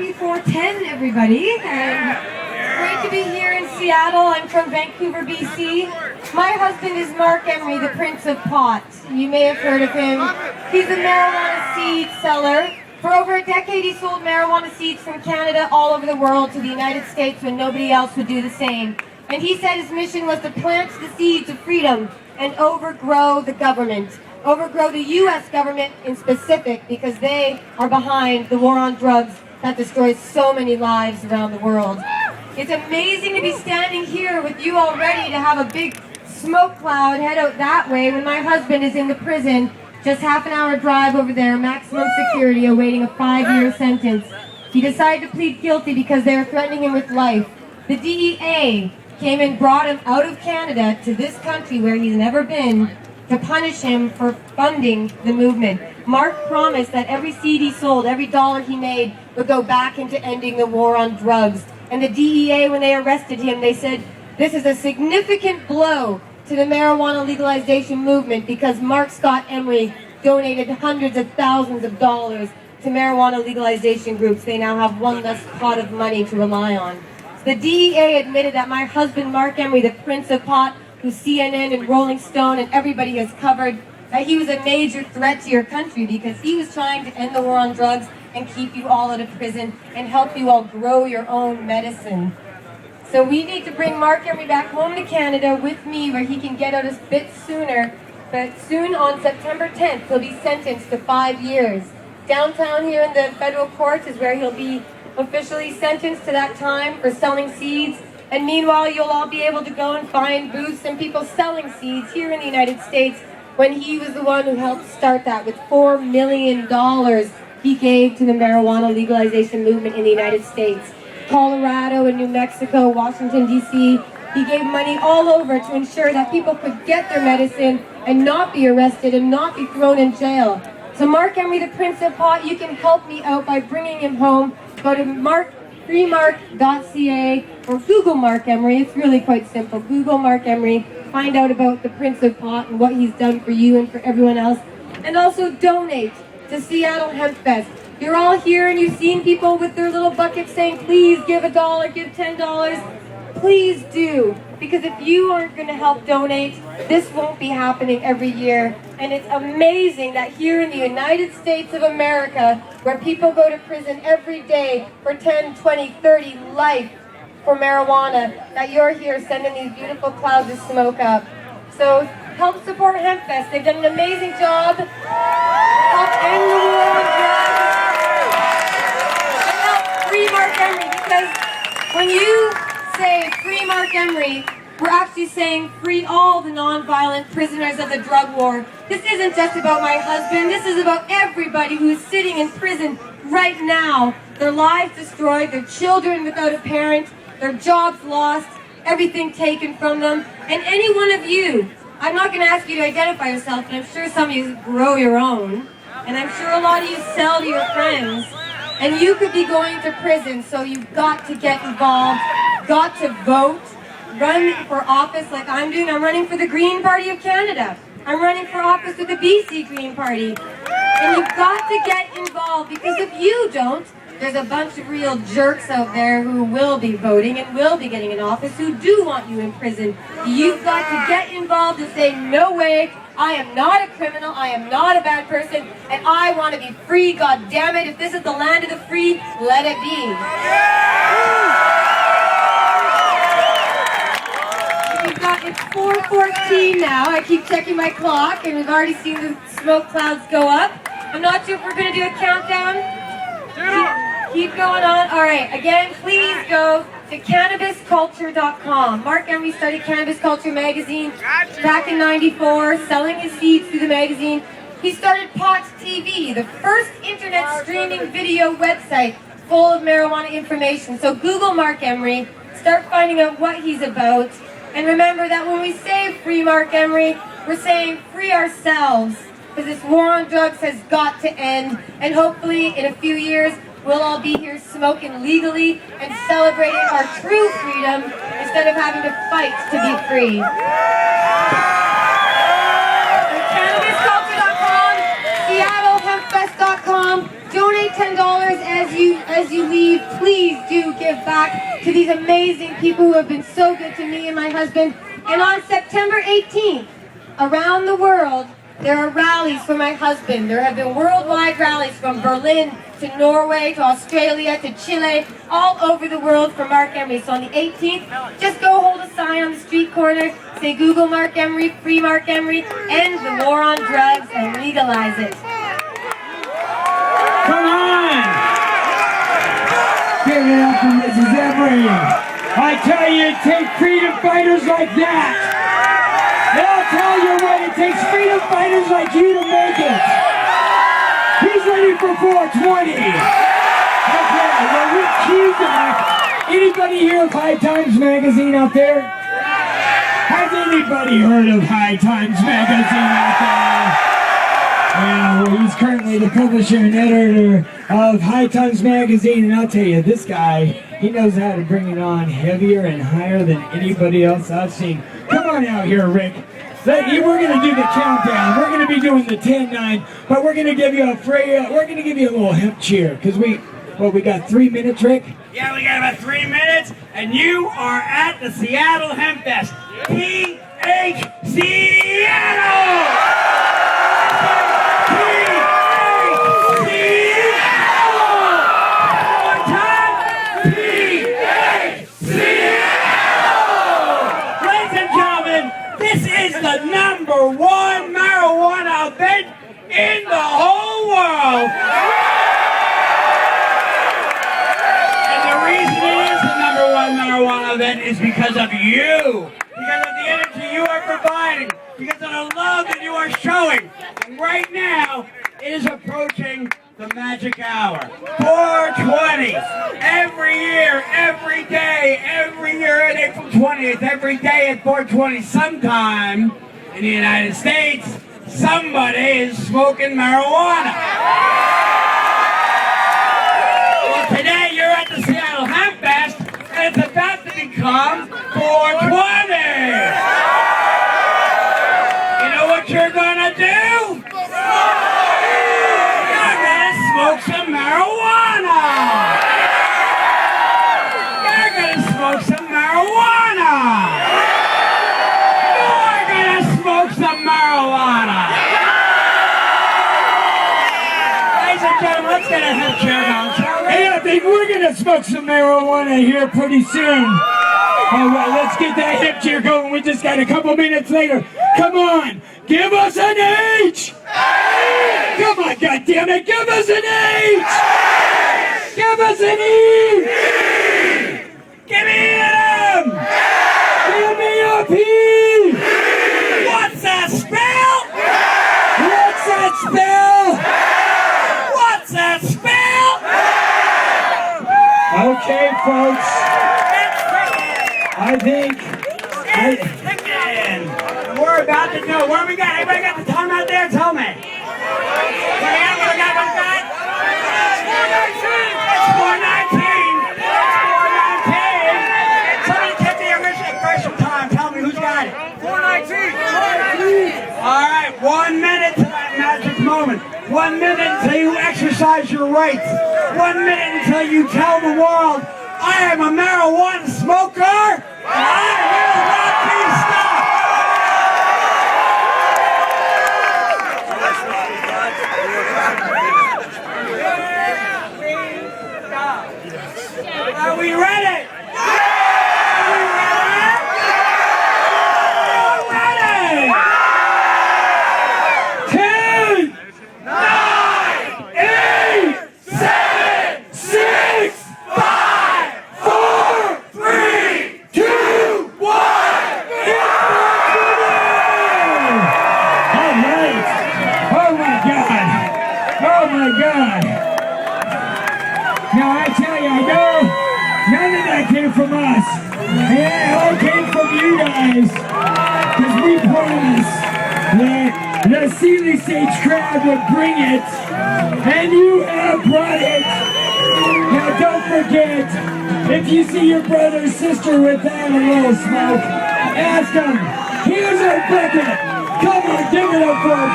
Happy 410, everybody. And great to be here in Seattle. I'm from Vancouver, BC. My husband is Mark Emery, the Prince of Pot. You may have heard of him. He's a marijuana seed seller. For over a decade, he sold marijuana seeds from Canada all over the world to the United States when nobody else would do the same. And he said his mission was to plant the seeds of freedom and overgrow the government. Overgrow the U.S. government in specific, because they are behind the war on drugs that destroys so many lives around the world. It's amazing to be standing here with you all ready to have a big smoke cloud head out that way when my husband is in the prison, just half an hour drive over there, maximum security, awaiting a 5-year sentence. He decided to plead guilty because they were threatening him with life. The DEA came and brought him out of Canada to this country where he's never been, to punish him for funding the movement. Mark promised that every seed he sold, every dollar he made, would go back into ending the war on drugs. And the DEA, when they arrested him, they said, this is a significant blow to the marijuana legalization movement, because Mark Scott Emery donated hundreds of thousands of dollars to marijuana legalization groups. They now have one less pot of money to rely on. The DEA admitted that my husband, Mark Emery, the Prince of Pot, who CNN and Rolling Stone and everybody has covered, that he was a major threat to your country because he was trying to end the war on drugs and keep you all out of prison and help you all grow your own medicine. So we need to bring Mark Emery back home to Canada with me, where he can get out a bit sooner. But soon, on September 10th, he'll be sentenced to 5 years. Downtown here in the federal courts is where he'll be officially sentenced to that time for selling seeds. And meanwhile, you'll all be able to go and find booths and people selling seeds here in the United States, when he was the one who helped start that with $4 million he gave to the marijuana legalization movement in the United States. Colorado and New Mexico, Washington, D.C., he gave money all over to ensure that people could get their medicine and not be arrested and not be thrown in jail. So Mark Emery, the Prince of Pot, you can help me out by bringing him home. Go to freemark.ca or Google Mark Emery. It's really quite simple. Google Mark Emery. Find out about the Prince of Pot and what he's done for you and for everyone else. And also donate to Seattle Hempfest. You're all here and you've seen people with their little buckets saying, please give $1, give $10. Please do. Because if you aren't going to help donate, this won't be happening every year. And it's amazing that here in the United States of America, where people go to prison every day for 10, 20, 30 life for marijuana, that you're here sending these beautiful clouds of smoke up. So help support Hempfest. They've done an amazing job. Help end the war on drugs. And help free Mark Emery, because when you say free Mark Emery, we're actually saying free all the non-violent prisoners of the drug war. This isn't just about my husband. This is about everybody who is sitting in prison right now. Their lives destroyed, their children without a parent, their jobs lost, everything taken from them. And any one of you, I'm not going to ask you to identify yourself, but I'm sure some of you grow your own. And I'm sure a lot of you sell to your friends. And you could be going to prison, so you've got to get involved, got to vote, run for office like I'm doing. I'm running for the Green Party of Canada. I'm running for office with the BC Green Party. And you've got to get involved, because if you don't, there's a bunch of real jerks out there who will be voting and will be getting in office who do want you in prison. You've got to get involved and say, no way, I am not a criminal, I am not a bad person, and I want to be free, God damn it. If this is the land of the free, let it be. It's 4:14 now. I keep checking my clock, and we've already seen the smoke clouds go up. I'm not sure if we're going to do a countdown. Keep going on. All right. Again, please go to CANNABISCULTURE.com. Mark Emery started Cannabis Culture magazine back in '94, selling his seeds through the magazine. He started Pot TV, the first internet streaming video website full of marijuana information. So Google Mark Emery, start finding out what he's about. And remember that when we say free Mark Emery, we're saying free ourselves, because this war on drugs has got to end. And hopefully in a few years, we'll all be here smoking legally and celebrating our true freedom instead of having to fight to be free. CannabisCulture.com, SeattleHempfest.com, donate $10 as as you leave, please do give back to these amazing people who have been so good to me and my husband. And on September 18th, around the world, there are rallies for my husband. There have been worldwide rallies from Berlin to Norway to Australia to Chile, all over the world for Mark Emery. So on the 18th, just go hold a sign on the street corner, say Google Mark Emery, free Mark Emery, end the war on drugs and legalize it. Come on! Give it up for Mrs. Emery. I tell you, it takes freedom fighters like that. I'll tell you what, it takes freedom fighters like you to make it. He's ready for 420. Okay, well, we're Cusick. Anybody hear of High Times Magazine out there? Has anybody heard of High Times Magazine out there? Yeah, well, he's currently the publisher and editor of High Times Magazine, and I'll tell you, this guy, he knows how to bring it on heavier and higher than anybody else I've seen. Come on out here, Rick. We're going to do the countdown. We're going to be doing the 10-9, but we're going to give you a little hemp cheer, because we got 3 minutes, Rick? Yeah, we got about 3 minutes, and you are at the Seattle Hempfest. PH Seattle! The #1 marijuana event in the whole world. And the reason it is the #1 marijuana event is because of you. Because of the energy you are providing. Because of the love that you are showing. And right now, it is approaching the magic hour. 420. Every year, every day, every year at April 20th, every day at 420, sometime in the United States, somebody is smoking marijuana. Well, today you're at the Seattle Hempfest, and it's about to become 420. You know what you're gonna do? You're gonna smoke some marijuana. You're gonna smoke some marijuana. Some marijuana. Ladies and gentlemen, let's get a hemp chair down, shall we? Hey, I think we're going to smoke some marijuana here pretty soon. All right, let's get that hemp chair going. We just got a couple minutes later. Come on, give us an H! Come on, goddammit, give us an H! Give us an E! Give me an M! Give me a P! What's that spell? What's that spell? What's that spell? Okay, folks. I think we're about to know. What do we got? Anybody got the time out there? Tell me. Anybody got one guy? It's 419. Somebody take the original time. Tell me who's got it. 419. All right, 1 minute to that magic moment. 1 minute until you exercise your rights. 1 minute until you tell the world, I am a marijuana smoker, and I will not be stopped. Are we ready? From us. Yeah, it all came from you guys. Because we promised that the Seeley Stage crowd would bring it. And you have brought it. Now don't forget, if you see your brother or sister with that a little smoke, ask them, here's our bucket. Come on, give it up for a bucket.